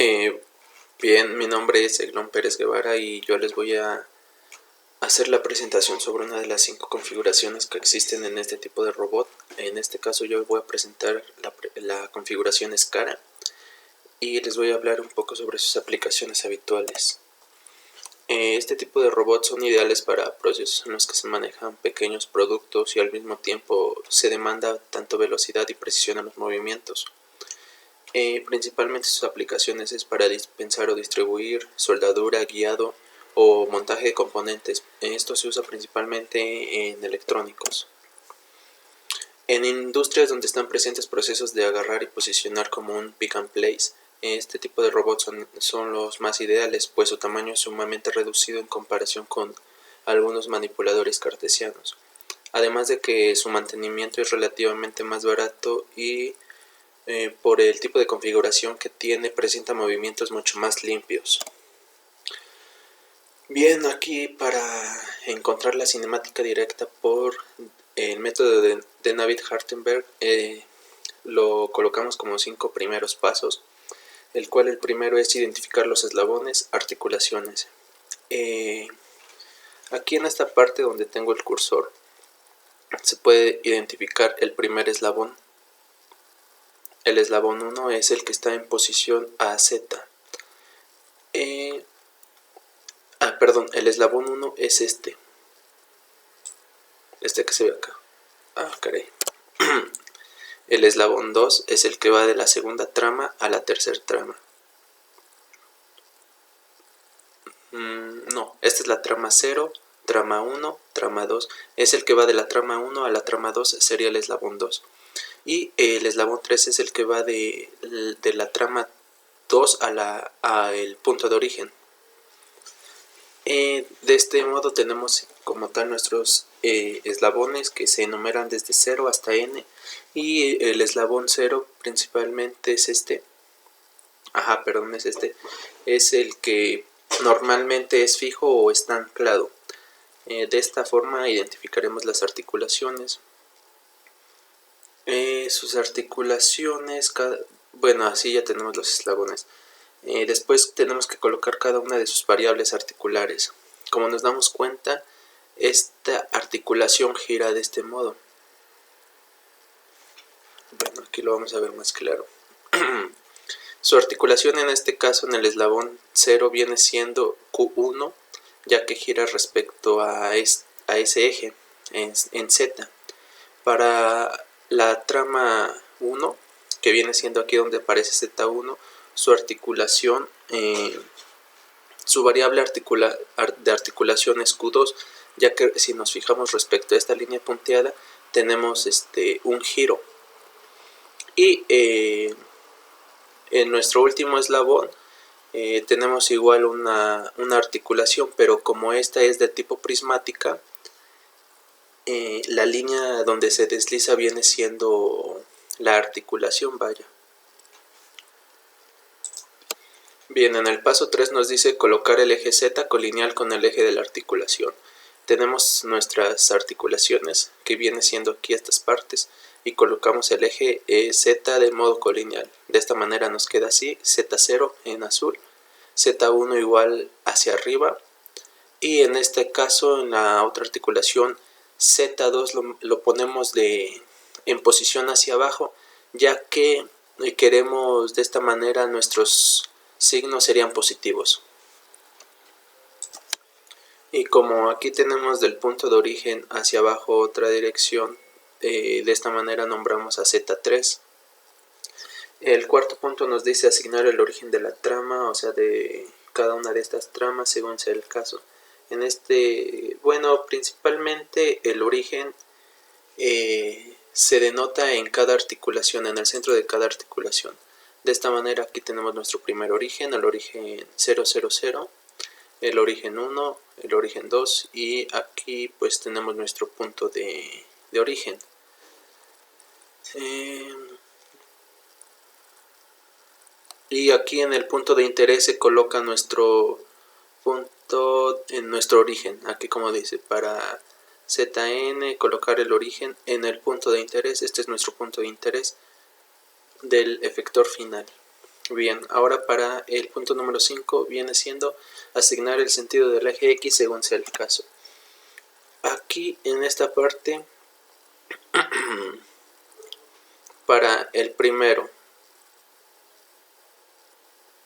Eh, Bien, mi nombre es Eglon Pérez Guevara y yo les voy a hacer la presentación sobre una de las 5 configuraciones que existen en este tipo de robot. En este caso yo voy a presentar la configuración SCARA y les voy a hablar un poco sobre sus aplicaciones habituales. Este tipo de robots son ideales para procesos en los que se manejan pequeños productos y al mismo tiempo se demanda tanto velocidad y precisión en los movimientos. Principalmente sus aplicaciones es para dispensar o distribuir, soldadura, guiado o montaje de componentes. Esto se usa principalmente en electrónicos. En industrias donde están presentes procesos de agarrar y posicionar como un pick and place, este tipo de robots son los más ideales, pues su tamaño es sumamente reducido en comparación con algunos manipuladores cartesianos. Además de que su mantenimiento es relativamente más barato y por el tipo de configuración que tiene, presenta movimientos mucho más limpios. Bien, aquí para encontrar la cinemática directa por el método de Navier-Hartenberg, lo colocamos como 5 primeros pasos, el cual el primero es identificar los eslabones, articulaciones. Aquí en esta parte donde tengo el cursor se puede identificar el primer eslabón. El eslabón 1 es el que está en posición AZ. El eslabón 1 es este que se ve acá. Caray. El eslabón 2 es el que va de la segunda trama a la tercera trama. No, esta es la trama 0, trama 1, trama 2. Es el que va de la trama 1 a la trama 2, sería el eslabón 2. Y el eslabón 3 es el que va de la trama 2 a el punto de origen. De este modo tenemos como tal nuestros eslabones que se enumeran desde 0 hasta n, y el eslabón 0 principalmente es este. Es el que normalmente es fijo o está anclado. De esta forma identificaremos las articulaciones. Sus articulaciones, bueno, así ya tenemos los eslabones. Después tenemos que colocar cada una de sus variables articulares. Como nos damos cuenta, esta articulación gira de este modo. Bueno, aquí lo vamos a ver más claro. Su articulación en este caso en el eslabón 0 viene siendo Q1, ya que gira respecto a ese eje en Z. Para la trama 1, que viene siendo aquí donde aparece Z1, su articulación, su variable de articulación es Q2, ya que si nos fijamos respecto a esta línea punteada, tenemos un giro. Y en nuestro último eslabón tenemos igual una articulación, pero como esta es de tipo prismática, la línea donde se desliza viene siendo la articulación, vaya. Bien, en el paso 3 nos dice colocar el eje Z colineal con el eje de la articulación. Tenemos nuestras articulaciones, que viene siendo aquí estas partes, y colocamos el eje Z de modo colineal. De esta manera nos queda así: Z0 en azul, Z1 igual hacia arriba, y en este caso en la otra articulación Z2 lo ponemos en posición hacia abajo, ya que queremos de esta manera nuestros signos serían positivos. Y como aquí tenemos del punto de origen hacia abajo otra dirección, de esta manera nombramos a Z3. El cuarto punto nos dice asignar el origen de la trama, o sea, de cada una de estas tramas según sea el caso. En bueno, principalmente el origen se denota en cada articulación, en el centro de cada articulación. De esta manera aquí tenemos nuestro primer origen, el origen 000, el origen 1, el origen 2, y aquí pues tenemos nuestro punto de origen. Y aquí en el punto de interés se coloca nuestro punto en nuestro origen. Aquí, como dice, para ZN colocar el origen en el punto de interés. Este es nuestro punto de interés del efector final. Bien, ahora para el punto número 5 viene siendo asignar el sentido del eje X según sea el caso. Aquí en esta parte, para el primero,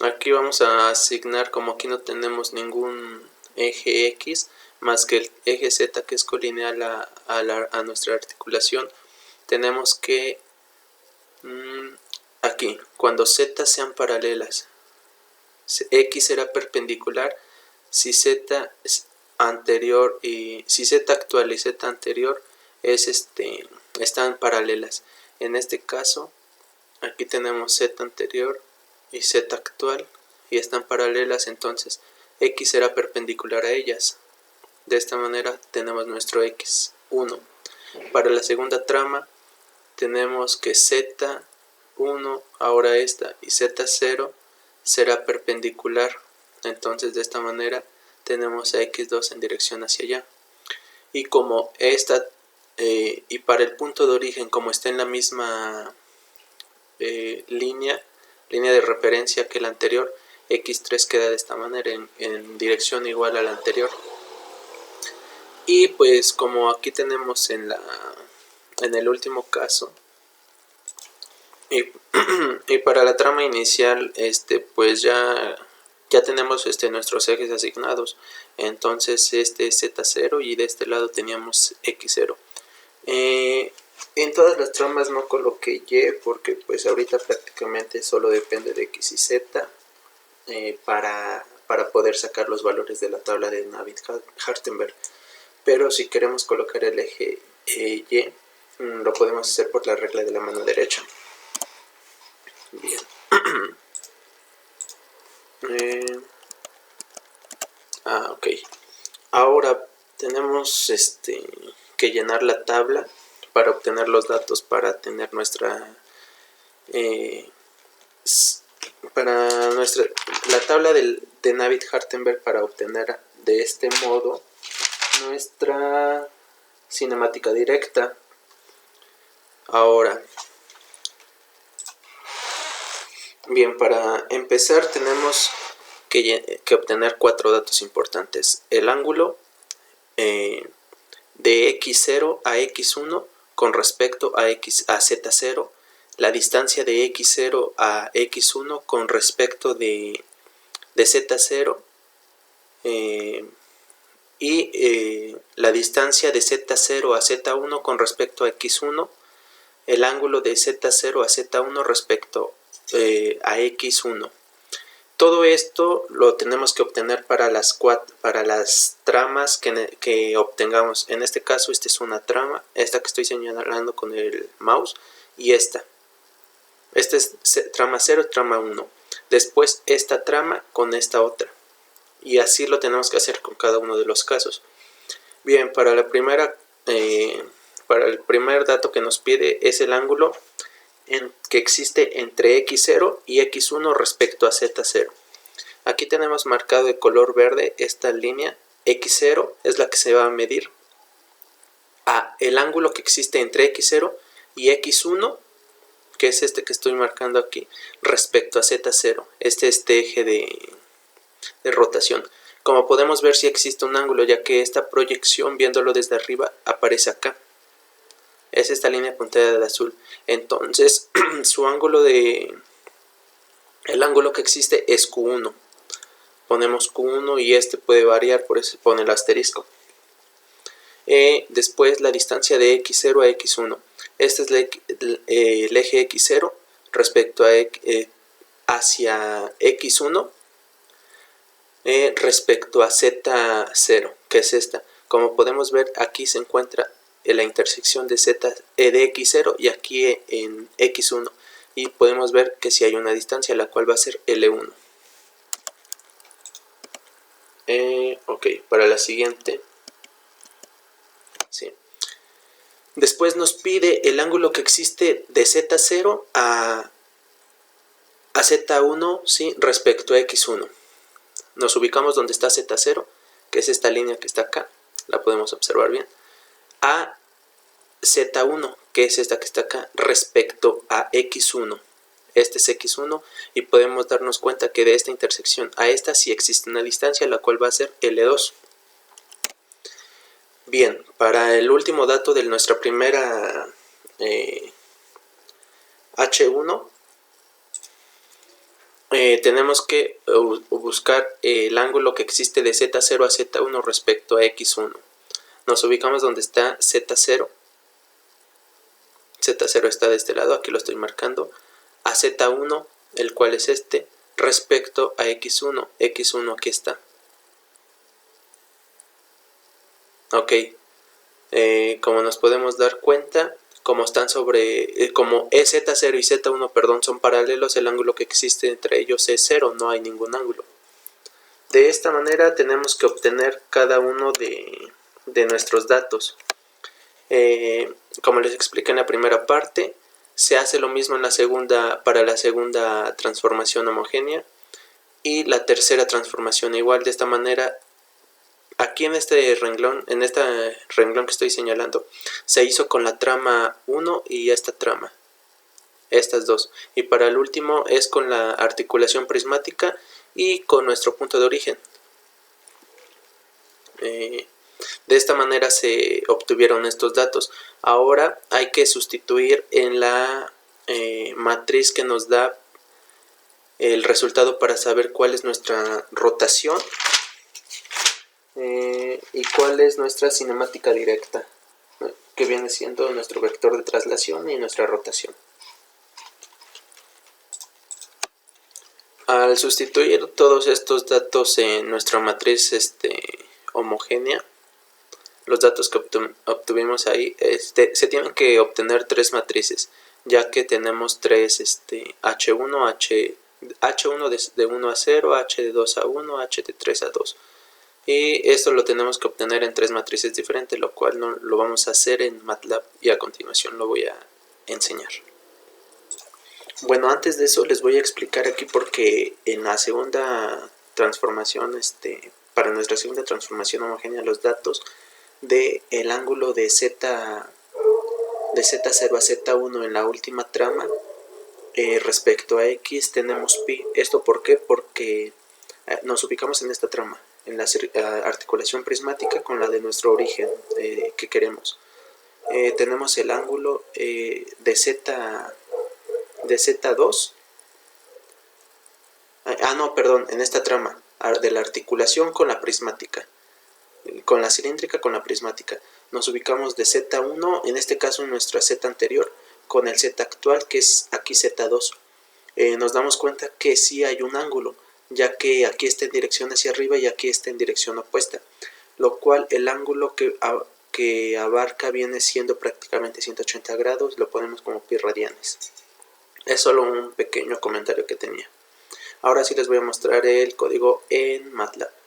aquí vamos a asignar, como aquí no tenemos ningún eje X más que el eje Z, que es colineal a nuestra articulación, tenemos que aquí, cuando Z sean paralelas, X será perpendicular si Z anterior y si Z actual y Z anterior están paralelas. En este caso, aquí tenemos Z anterior y Z actual y están paralelas, entonces X será perpendicular a ellas. De esta manera tenemos nuestro X1. Para la segunda trama tenemos que Z1, ahora esta, y Z0 será perpendicular. Entonces de esta manera tenemos a X2 en dirección hacia allá. Y como esta, y para el punto de origen, como está en la misma línea de referencia que la anterior, X3 queda de esta manera en dirección igual a la anterior. Y pues como aquí tenemos en el último caso, y para la trama inicial, pues ya tenemos nuestros ejes asignados. Entonces este es Z0 y de este lado teníamos X0. En todas las tramas no coloqué Y porque pues ahorita prácticamente solo depende de X y Z para poder sacar los valores de la tabla de Navier-Hartenberg. Pero si queremos colocar el eje Y, lo podemos hacer por la regla de la mano derecha. Bien. Ok. Ahora tenemos que llenar la tabla para obtener los datos, para tener la tabla de Navier-Hartenberg, para obtener de este modo nuestra cinemática directa. Ahora, bien, para empezar tenemos que obtener 4 datos importantes: el ángulo de X0 a X1 con respecto a Z0, la distancia de X0 a X1 con respecto de Z0 y la distancia de Z0 a Z1 con respecto a X1, el ángulo de Z0 a Z1 respecto a X1. Todo esto lo tenemos que obtener para las tramas que obtengamos. En este caso, esta es una trama, esta que estoy señalando con el mouse, y esta es trama 0, trama 1. Después esta trama con esta otra. Y así lo tenemos que hacer con cada uno de los casos. Bien, para el primer dato que nos pide es el ángulo que existe entre X0 y X1 respecto a Z0. Aquí tenemos marcado de color verde esta línea. X0 es la que se va a medir. El ángulo que existe entre X0 y X1, que es este que estoy marcando aquí, respecto a Z0. Este eje de rotación. Como podemos ver, sí existe un ángulo, ya que esta proyección, viéndolo desde arriba, aparece acá. Es esta línea punteada de azul. Entonces, el ángulo que existe es Q1. Ponemos Q1 y puede variar, por eso se pone el asterisco. Después la distancia de X0 a X1. Este es el eje X0 respecto hacia X1 respecto a Z0, que es esta. Como podemos ver, aquí se encuentra en la intersección de X0 y aquí en X1, y podemos ver que si hay una distancia, la cual va a ser L1. Ok, para la siguiente, sí. Después nos pide el ángulo que existe de Z0 a Z1, ¿sí?, respecto a X1. Nos ubicamos donde está Z0, que es esta línea que está acá, la podemos observar bien, a Z1, que es esta que está acá, respecto a X1. este es x1 y podemos darnos cuenta que de esta intersección a esta sí existe una distancia, la cual va a ser L2. Bien, para el último dato de nuestra primera H1, tenemos que buscar el ángulo que existe de Z0 a Z1 respecto a X1. Nos ubicamos donde está Z0. Z0 está de este lado, aquí lo estoy marcando. A Z1, el cual es este, respecto a X1. X1 aquí está. Ok. Como nos podemos dar cuenta, como están como Z0 y Z1, perdón, son paralelos, el ángulo que existe entre ellos es 0, no hay ningún ángulo. De esta manera tenemos que obtener cada uno de nuestros datos. Como les expliqué en la primera parte, se hace lo mismo para la segunda transformación homogénea y la tercera transformación igual. De esta manera, aquí en este renglón que estoy señalando, se hizo con la trama 1 y esta trama, estas dos. Y para el último es con la articulación prismática y con nuestro punto de origen. De esta manera se obtuvieron estos datos. Ahora hay que sustituir en la matriz que nos da el resultado para saber cuál es nuestra rotación y cuál es nuestra cinemática directa, que viene siendo nuestro vector de traslación y nuestra rotación. Al sustituir todos estos datos en nuestra matriz homogénea, los datos que obtuvimos ahí, se tienen que obtener tres matrices, ya que tenemos tres H1, H1 de 1 a 0, H de 2 a 1, H de 3 a 2. Y esto lo tenemos que obtener en tres matrices diferentes, lo cual no lo vamos a hacer en MATLAB y a continuación lo voy a enseñar. Bueno, antes de eso les voy a explicar aquí porque en la segunda transformación, para nuestra segunda transformación homogénea, los datos del ángulo de Z0 a Z1 en la última trama respecto a X tenemos pi. ¿Esto por qué? Porque nos ubicamos en esta trama, en la articulación prismática con la de nuestro origen que queremos. Tenemos el ángulo de Z2, en esta trama de la articulación con la prismática, con la cilíndrica con la prismática. Nos ubicamos de Z1, en este caso nuestra Z anterior, con el Z actual, que es aquí Z2. Nos damos cuenta que sí hay un ángulo, ya que aquí está en dirección hacia arriba y aquí está en dirección opuesta, lo cual el ángulo que abarca viene siendo prácticamente 180 grados, lo ponemos como pi radianes. Es solo un pequeño comentario que tenía. Ahora sí les voy a mostrar el código en MATLAB.